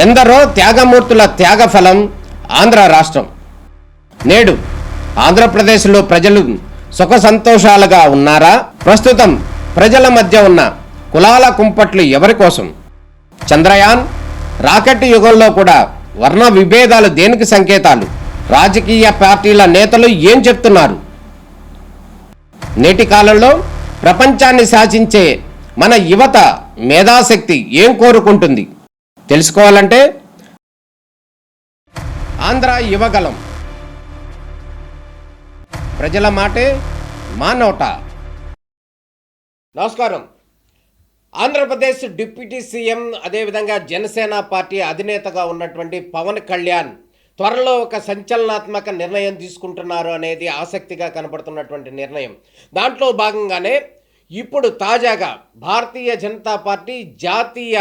ఎందరో త్యాగమూర్తుల త్యాగఫలం ఆంధ్ర రాష్ట్రం. నేడు ఆంధ్రప్రదేశ్లో ప్రజలు సుఖ సంతోషాలుగా ఉన్నారా? ప్రస్తుతం ప్రజల మధ్య ఉన్న కులాల కుంపట్లు ఎవరి కోసం? చంద్రయాన్ రాకెట్ యుగంలో కూడా వర్ణ విభేదాలు దేనికి సంకేతాలు? రాజకీయ పార్టీల నేతలు ఏం చెప్తున్నారు? నేటి కాలంలో ప్రపంచాన్ని శాసించే మన యువత మేధాశక్తి ఏం కోరుకుంటుంది? తెలుసుకోవాలంటే ఆంధ్ర యువగలం. ప్రజల మాటే మా నోట. నమస్కారం. ఆంధ్రప్రదేశ్ డిప్యూటీ సీఎం అదేవిధంగా జనసేన పార్టీ అధినేతగా ఉన్నటువంటి పవన్ కళ్యాణ్ త్వరలో ఒక సంచలనాత్మక నిర్ణయం తీసుకుంటున్నారు అనేది ఆసక్తిగా కనబడుతున్నటువంటి నిర్ణయం. దాంట్లో భాగంగానే ఇప్పుడు తాజాగా భారతీయ జనతా పార్టీ జాతీయ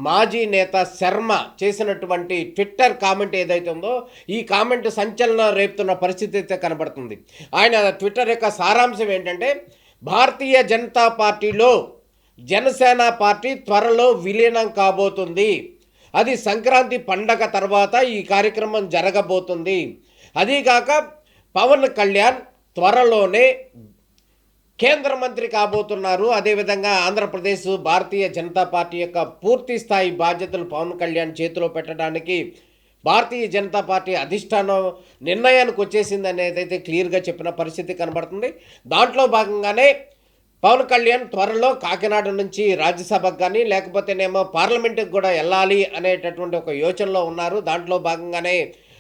మాజీ నేత శర్మ చేసినటువంటి ట్విట్టర్ కామెంట్ ఏదైతే ఉందో ఈ కామెంట్ సంచలనం రేపుతున్న పరిస్థితి అయితే కనబడుతుంది. ఆయన ట్విట్టర్ యొక్క సారాంశం ఏంటంటే, భారతీయ జనతా పార్టీలో జనసేన పార్టీ త్వరలో విలీనం కాబోతుంది. అది సంక్రాంతి పండగ తర్వాత ఈ కార్యక్రమం జరగబోతుంది. అదీగాక పవన్ కళ్యాణ్ త్వరలోనే కేంద్ర మంత్రి కాబోతున్నారు. అదేవిధంగా ఆంధ్రప్రదేశ్ భారతీయ జనతా పార్టీ యొక్క పూర్తి స్థాయి బాధ్యతలు పవన్ కళ్యాణ్ చేతిలో పెట్టడానికి భారతీయ జనతా పార్టీ అధిష్టానం నిర్ణయానికి వచ్చేసింది అనేది అయితే క్లియర్గా చెప్పిన పరిస్థితి కనబడుతుంది. దాంట్లో భాగంగానే పవన్ కళ్యాణ్ త్వరలో కాకినాడ నుంచి రాజ్యసభకు కానీ లేకపోతేనేమో పార్లమెంటుకు కూడా వెళ్ళాలి అనేటటువంటి ఒక యోచనలో ఉన్నారు. దాంట్లో భాగంగానే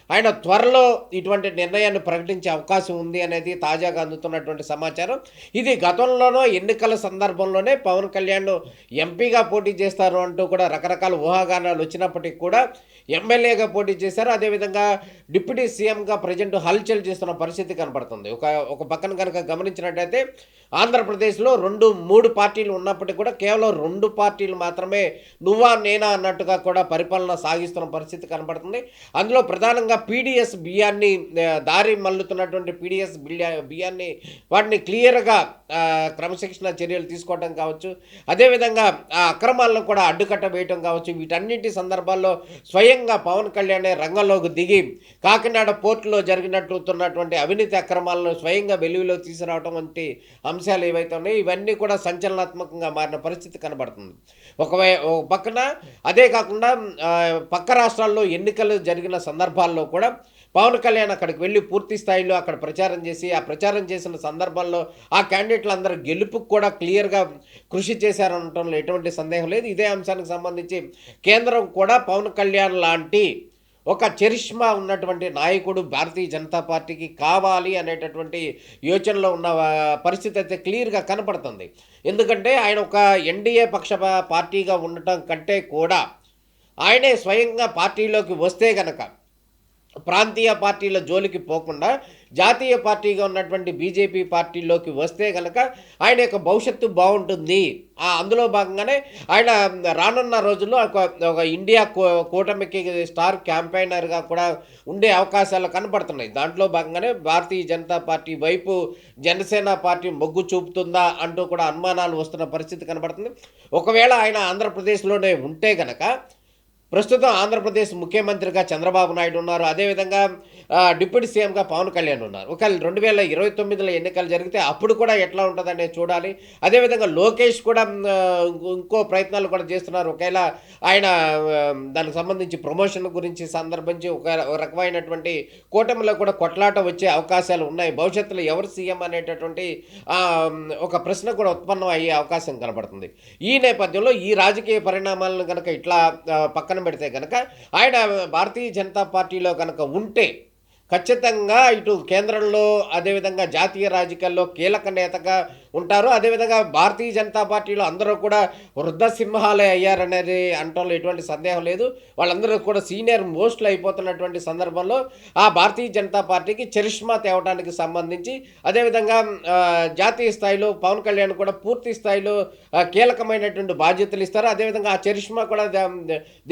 ఆయన త్వరలో ఇటువంటి నిర్ణయాన్ని ప్రకటించే అవకాశం ఉంది అనేది తాజాగా అందుతున్నటువంటి సమాచారం. ఇది గతంలోనో ఎన్నికల సందర్భంలోనే పవన్ కళ్యాణ్ ఎంపీగా పోటీ చేస్తారు అంటూ కూడా రకరకాల ఊహాగానాలు వచ్చినప్పటికీ కూడా ఎమ్మెల్యేగా పోటీ చేశారు. అదేవిధంగా డిప్యూటీ సీఎంగా ప్రజెంట్ హల్చల్ చేస్తున్న పరిస్థితి కనపడుతుంది. ఒక పక్కన కనుక గమనించినట్టయితే ఆంధ్రప్రదేశ్లో 2-3 పార్టీలు ఉన్నప్పటికీ కూడా కేవలం 2 పార్టీలు మాత్రమే నువ్వా నేనా అన్నట్టుగా కూడా పరిపాలన సాగిస్తున్న పరిస్థితి కనబడుతుంది. అందులో ప్రధానంగా పీడిఎస్ బియ్యాన్ని దారి మల్లుతున్నటువంటి పీడిఎస్ బియ్యాన్ని వాటిని క్లియర్గా క్రమశిక్షణ చర్యలు తీసుకోవడం కావచ్చు, అదేవిధంగా ఆ అక్రమాలను కూడా అడ్డుకట్ట వేయటం కావచ్చు, వీటన్నింటి సందర్భాల్లో స్వయంగా పవన్ కళ్యాణ్ రంగంలోకి దిగి కాకినాడ పోర్టులో జరిగినట్టున్నటువంటి అవినీతి అక్రమాలను స్వయంగా వెలుగులో తీసుకురావడం వంటి అంశాలు ఏవైతే ఉన్నాయో ఇవన్నీ కూడా సంచలనాత్మకంగా మారిన పరిస్థితి కనబడుతుంది. ఒక పక్కన అదే కాకుండా పక్క రాష్ట్రాల్లో ఎన్నికలు జరిగిన సందర్భాల్లో కూడా పవన్ కళ్యాణ్ అక్కడికి వెళ్ళి పూర్తి స్థాయిలో అక్కడ ప్రచారం చేసి ఆ ప్రచారం చేసిన సందర్భాల్లో ఆ క్యాండిడేట్లు అందరూ గెలుపుకు కూడా క్లియర్గా కృషి చేశారనటంలో ఎటువంటి సందేహం లేదు. ఇదే అంశానికి సంబంధించి కేంద్రం కూడా పవన్ కళ్యాణ్ లాంటి ఒక చరిష్మా ఉన్నటువంటి నాయకుడు భారతీయ జనతా పార్టీకి కావాలి అనేటటువంటి యోచనలో ఉన్న పరిస్థితి అయితే క్లియర్గా కనపడుతుంది. ఎందుకంటే ఆయన ఒక ఎన్డీఏ పక్ష పార్టీగా ఉండటం కంటే కూడా ఆయనే స్వయంగా పార్టీలోకి వస్తే గనక ప్రాంతీయ పార్టీల జోలికి పోకుండా జాతీయ పార్టీగా ఉన్నటువంటి బీజేపీ పార్టీలోకి వస్తే కనుక ఆయన యొక్క భవిష్యత్తు బాగుంటుంది. అందులో భాగంగానే ఆయన రానున్న రోజుల్లో ఒక ఇండియా కూటమికి స్టార్ క్యాంపెయినర్గా కూడా ఉండే అవకాశాలు కనపడుతున్నాయి. దాంట్లో భాగంగానే భారతీయ జనతా పార్టీ వైపు జనసేన పార్టీ మొగ్గు చూపుతుందా అంటూ కూడా అనుమానాలు వస్తున్న పరిస్థితి కనపడుతుంది. ఒకవేళ ఆయన ఆంధ్రప్రదేశ్లోనే ఉంటే కనుక ప్రస్తుతం ఆంధ్రప్రదేశ్ ముఖ్యమంత్రిగా చంద్రబాబు నాయుడు ఉన్నారు, అదేవిధంగా డిప్యూటీ సీఎంగా పవన్ కళ్యాణ్ ఉన్నారు. ఒకవేళ 2029లో ఎన్నికలు జరిగితే అప్పుడు కూడా ఎట్లా ఉంటుందనేది చూడాలి. అదేవిధంగా లోకేష్ కూడా ఇంకో ప్రయత్నాలు కూడా చేస్తున్నారు. ఒకవేళ ఆయన దానికి సంబంధించి ప్రమోషన్ గురించి సందర్భించి ఒక రకమైనటువంటి కూటమిలో కూడా కొట్లాట వచ్చే అవకాశాలు ఉన్నాయి. భవిష్యత్తులో ఎవరు సీఎం అనేటటువంటి ఒక ప్రశ్న కూడా ఉత్పన్నం అయ్యే అవకాశం కనబడుతుంది. ఈ నేపథ్యంలో ఈ రాజకీయ పరిణామాలను కనుక ఇట్లా పక్కన పెడితే కనుక ఆయన భారతీయ జనతా పార్టీలో కనుక ఉంటే ఖచ్చితంగా ఇటు కేంద్రంలో అదేవిధంగా జాతీయ రాజకీయాల్లో కీలక నేతగా ఉంటారు. అదేవిధంగా భారతీయ జనతా పార్టీలో అందరూ కూడా వృద్ధ సింహాలే అయ్యారనేది అంటంలో ఎటువంటి సందేహం లేదు. వాళ్ళందరూ కూడా సీనియర్ మోస్ట్లు అయిపోతున్నటువంటి సందర్భంలో ఆ భారతీయ జనతా పార్టీకి చరిష్మా తేవడానికి సంబంధించి అదేవిధంగా జాతీయ స్థాయిలో పవన్ కళ్యాణ్ కూడా పూర్తి స్థాయిలో కీలకమైనటువంటి బాధ్యతలు ఇస్తారు. అదేవిధంగా ఆ చరిష్మా కూడా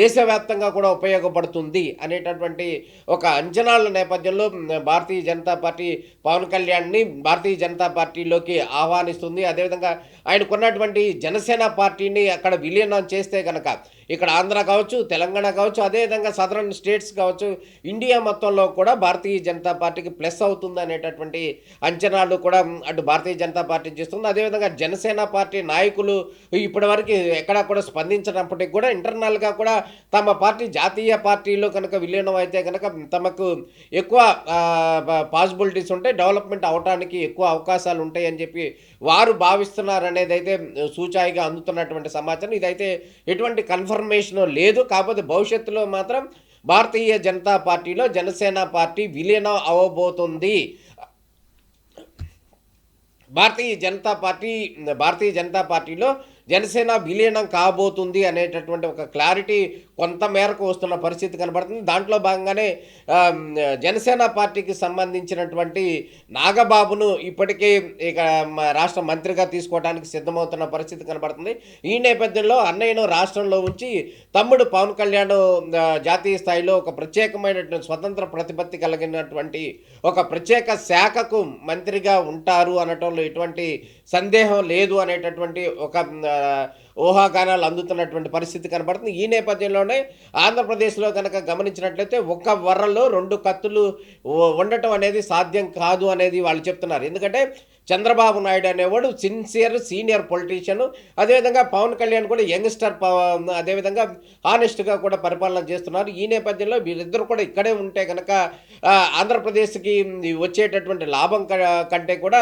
దేశవ్యాప్తంగా కూడా ఉపయోగపడుతుంది అనేటటువంటి ఒక అంచనాల నేపథ్యంలో భారతీయ జనతా పార్టీ పవన్ కళ్యాణ్ని భారతీయ జనతా పార్టీలోకి ఆహ్వానిస్తుంది. అదేవిధంగా ఆయనకున్నటువంటి జనసేన పార్టీని అక్కడ విలీనం చేస్తే కనుక ఇక్కడ ఆంధ్ర కావచ్చు, తెలంగాణ కావచ్చు, అదేవిధంగా సదరన్ స్టేట్స్ కావచ్చు, ఇండియా మొత్తంలో కూడా భారతీయ జనతా పార్టీకి ప్లస్ అవుతుంది అనేటటువంటి అంచనాలు కూడా అటు భారతీయ జనతా పార్టీ చేస్తుంది. అదేవిధంగా జనసేన పార్టీ నాయకులు ఇప్పటివరకు ఎక్కడా కూడా స్పందించినప్పటికీ కూడా ఇంటర్నల్గా కూడా తమ పార్టీ జాతీయ పార్టీలో కనుక విలీనం అయితే కనుక తమకు ఎక్కువ పాసిబిలిటీస్ ఉంటాయి, డెవలప్మెంట్ అవడానికి ఎక్కువ అవకాశాలు ఉంటాయి అని చెప్పి వారు భావిస్తున్నారనేది అయితే సూచాయిగా అందుతున్నటువంటి సమాచారం. ఇదైతే ఎటువంటి కన్ఫర్మేషన్ లేదు. కాకపోతే భవిష్యత్తులో మాత్రం భారతీయ జనతా పార్టీలో జనసేన పార్టీ విలీనం అవ్వబోతుంది. భారతీయ జనతా పార్టీలో జనసేన విలీనం కాబోతుంది అనేటటువంటి ఒక క్లారిటీ కొంత మేరకు వస్తున్న పరిస్థితి కనబడుతుంది. దాంట్లో భాగంగానే జనసేన పార్టీకి సంబంధించినటువంటి నాగబాబును ఇప్పటికే ఇక రాష్ట్ర మంత్రిగా తీసుకోవడానికి సిద్ధమవుతున్న పరిస్థితి కనబడుతుంది. ఈ నేపథ్యంలో అన్నయ్యను రాష్ట్రంలో ఉంచి తమ్ముడు పవన్ కళ్యాణ్ జాతీయ స్థాయిలో ఒక ప్రత్యేకమైనటువంటి స్వతంత్ర ప్రతిపత్తి కలిగినటువంటి ఒక ప్రత్యేక శాఖకు మంత్రిగా ఉంటారు అనటంలో ఎటువంటి సందేహం లేదు అనేటటువంటి ఒక ఊహాగానాలు అందుతున్నటువంటి పరిస్థితి కనబడుతుంది. ఈ నేపథ్యంలోనే ఆంధ్రప్రదేశ్లో కనుక గమనించినట్లయితే ఒక వర్రలో 2 కత్తులు ఉండటం అనేది సాధ్యం కాదు అనేది వాళ్ళు చెప్తున్నారు. ఎందుకంటే చంద్రబాబు నాయుడు అనేవాడు సీనియర్ పొలిటీషియన్, అదేవిధంగా పవన్ కళ్యాణ్ కూడా యంగ్స్టర్, అదేవిధంగా హానెస్ట్గా కూడా పరిపాలన చేస్తున్నారు. ఈ నేపథ్యంలో వీళ్ళిద్దరూ కూడా ఇక్కడే ఉంటే కనుక ఆంధ్రప్రదేశ్కి వచ్చేటటువంటి లాభం కంటే కూడా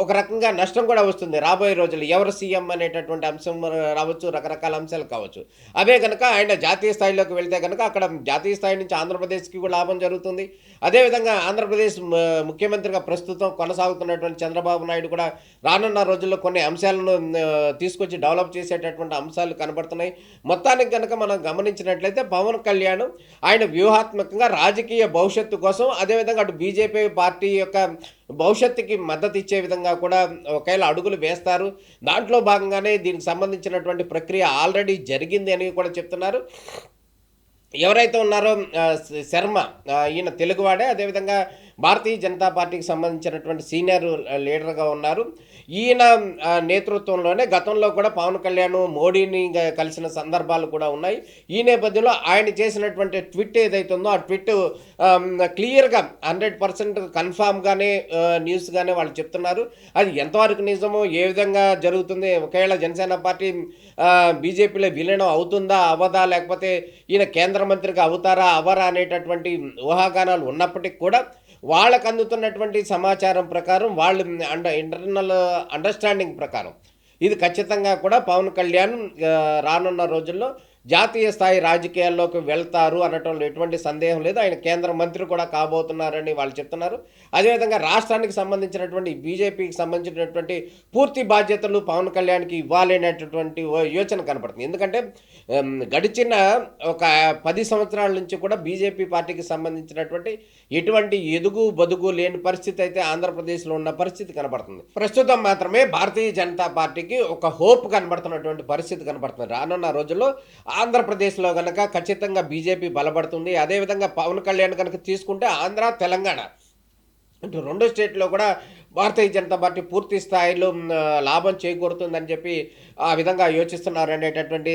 ఒక రకంగా నష్టం కూడా వస్తుంది. రాబోయే రోజులు ఎవరు సీఎం అనేటటువంటి అంశం రావచ్చు, రకరకాల అంశాలు కావచ్చు. అవే కనుక ఆయన జాతీయ స్థాయిలోకి వెళ్తే కనుక అక్కడ జాతీయ స్థాయి నుంచి ఆంధ్రప్రదేశ్కి కూడా లాభం జరుగుతుంది. అదేవిధంగా ఆంధ్రప్రదేశ్ ముఖ్యమంత్రిగా ప్రస్తుతం కొనసాగుతున్నటువంటి చంద్రబాబు నాయుడు కూడా రానున్న రోజుల్లో కొన్ని అంశాలను తీసుకొచ్చి డెవలప్ చేసేటటువంటి అంశాలు కనబడుతున్నాయి. మొత్తానికి కనుక మనం గమనించినట్లయితే పవన్ కళ్యాణ్ ఆయన వ్యూహాత్మకంగా రాజకీయ భవిష్యత్తు కోసం, అదేవిధంగా అటు బీజేపీ పార్టీ యొక్క భవిష్యత్తుకి మద్దతు ఇచ్చే విధంగా కూడా ఒకవేళ అడుగులు వేస్తారు. దాంట్లో భాగంగానే దీనికి సంబంధించినటువంటి ప్రక్రియ ఆల్రెడీ జరిగింది అని కూడా చెప్తున్నారు. ఎవరైతే ఉన్నారో శర్మ, ఈయన తెలుగువాడే, అదేవిధంగా భారతీయ జనతా పార్టీకి సంబంధించినటువంటి సీనియర్ లీడర్గా ఉన్నారు. ఈయన నేతృత్వంలోనే గతంలో కూడా పవన్ కళ్యాణ్ మోడీని కలిసిన సందర్భాలు కూడా ఉన్నాయి. ఈ నేపథ్యంలో ఆయన చేసినటువంటి ట్వీట్ ఏదైతే ఉందో ఆ ట్వీట్ క్లియర్గా 100% కన్ఫామ్గానే న్యూస్గానే వాళ్ళు చెప్తున్నారు. అది ఎంతవరకు నిజమో, ఏ విధంగా జరుగుతుంది, ఒకవేళ జనసేన పార్టీ బీజేపీలో విలీనం అవుతుందా అవ్వదా, లేకపోతే ఈయన కేంద్ర మంత్రిగా అవుతారా అవ్వరా అనేటటువంటి ఊహాగానాలు ఉన్నప్పటికీ కూడా వాళ్ళకు అందుతున్నటువంటి సమాచారం ప్రకారం, వాళ్ళు ఇంటర్నల్ అండర్స్టాండింగ్ ప్రకారం ఇది ఖచ్చితంగా కూడా పవన్ కళ్యాణ్ రానున్న రోజుల్లో జాతీయ స్థాయి రాజకీయాల్లోకి వెళ్తారు అనటంలో ఎటువంటి సందేహం లేదు. ఆయన కేంద్ర మంత్రి కూడా కాబోతున్నారని వాళ్ళు చెప్తున్నారు. అదేవిధంగా రాష్ట్రానికి సంబంధించినటువంటి బీజేపీకి సంబంధించినటువంటి పూర్తి బాధ్యతలు పవన్ కళ్యాణ్కి ఇవ్వాలనేటటువంటి యోచన కనపడుతుంది. ఎందుకంటే గడిచిన ఒక 10 సంవత్సరాల నుంచి కూడా బీజేపీ పార్టీకి సంబంధించినటువంటి ఎటువంటి ఎదుగు బదుగు లేని పరిస్థితి అయితే ఆంధ్రప్రదేశ్లో ఉన్న పరిస్థితి కనబడుతుంది. ప్రస్తుతం మాత్రమే భారతీయ జనతా పార్టీకి ఒక హోప్ కనబడుతున్నటువంటి పరిస్థితి కనబడుతుంది. రానున్న రోజుల్లో ఆంధ్రప్రదేశ్లో కనుక ఖచ్చితంగా బీజేపీ బలపడుతుంది. అదేవిధంగా పవన్ కళ్యాణ్ కనుక తీసుకుంటే ఆంధ్ర, తెలంగాణ ఇటు 2 స్టేట్లో కూడా భారతీయ జనతా పార్టీ పూర్తి స్థాయిలో లాభం చేకూరుతుందని చెప్పి ఆ విధంగా యోచిస్తున్నారు అనేటటువంటి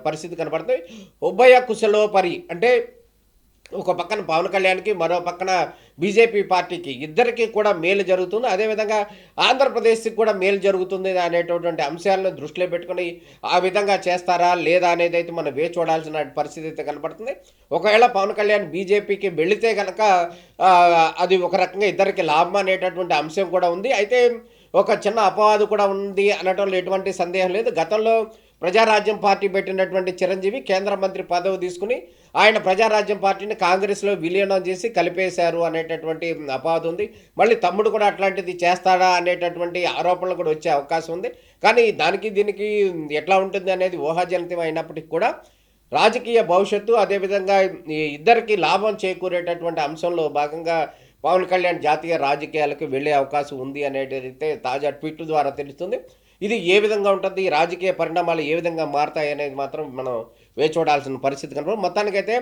పరిస్థితి కనబడుతుంది. ఉభయ కుశలోపరి అంటే ఒక పక్కన పవన్ కళ్యాణ్కి, మరో పక్కన బీజేపీ పార్టీకి, ఇద్దరికీ కూడా మేలు జరుగుతుంది. అదేవిధంగా ఆంధ్రప్రదేశ్కి కూడా మేలు జరుగుతుంది అనేటటువంటి అంశాలను దృష్టిలో పెట్టుకుని ఆ విధంగా చేస్తారా లేదా అనేది అయితే మనం వేచి చూడాల్సిన పరిస్థితి అయితే కనపడుతుంది. ఒకవేళ పవన్ కళ్యాణ్ బీజేపీకి వెళితే కనుక అది ఒక రకంగా ఇద్దరికి లాభం అనేటటువంటి అంశం కూడా ఉంది. అయితే ఒక చిన్న అపవాదు కూడా ఉంది అనటంలో ఎటువంటి సందేహం లేదు. గతంలో ప్రజారాజ్యం పార్టీ పెట్టినటువంటి చిరంజీవి కేంద్ర మంత్రి పదవి తీసుకుని ఆయన ప్రజారాజ్యం పార్టీని కాంగ్రెస్లో విలీనం చేసి కలిపేశారు అనేటటువంటి అపవాదు ఉంది. మళ్ళీ తమ్ముడు కూడా అట్లాంటిది చేస్తాడా అనేటటువంటి ఆరోపణలు కూడా వచ్చే అవకాశం ఉంది. కానీ దానికి దీనికి ఎట్లా ఉంటుంది అనేది ఊహాజనితం అయినప్పటికీ కూడా రాజకీయ భవిష్యత్తు, అదేవిధంగా ఇద్దరికి లాభం చేకూరేటటువంటి అంశంలో భాగంగా పవన్ కళ్యాణ్ జాతీయ రాజకీయాలకు వెళ్ళే అవకాశం ఉంది అనేది తాజా ట్వీట్ ద్వారా తెలుస్తుంది. ఇది ఏ విధంగా ఉంటుంది, రాజకీయ పరిణామాలు ఏ విధంగా మారతాయి అనేది మాత్రం మనం వేచి చూడాల్సిన పరిస్థితి కనుక మొత్తానికైతే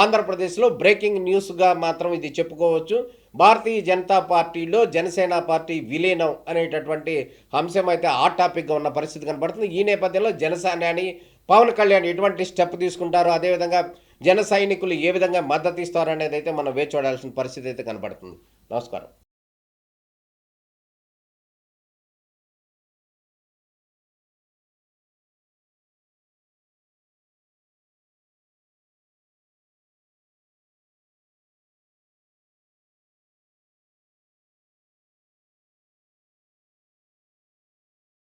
ఆంధ్రప్రదేశ్లో బ్రేకింగ్ న్యూస్గా మాత్రం ఇది చెప్పుకోవచ్చు. భారతీయ జనతా పార్టీలో జనసేన పార్టీ విలీనం అనేటటువంటి అంశం అయితే హాట్ టాపిక్గా ఉన్న పరిస్థితి కనబడుతుంది. ఈ నేపథ్యంలో జనసేనాని పవన్ కళ్యాణ్ ఎటువంటి స్టెప్ తీసుకుంటారో, అదేవిధంగా జన సైనికులు ఏ విధంగా మద్దతు ఇస్తారో అనేది అయితే మనం వేచి చూడాల్సిన పరిస్థితి అయితే కనబడుతుంది. నమస్కారం.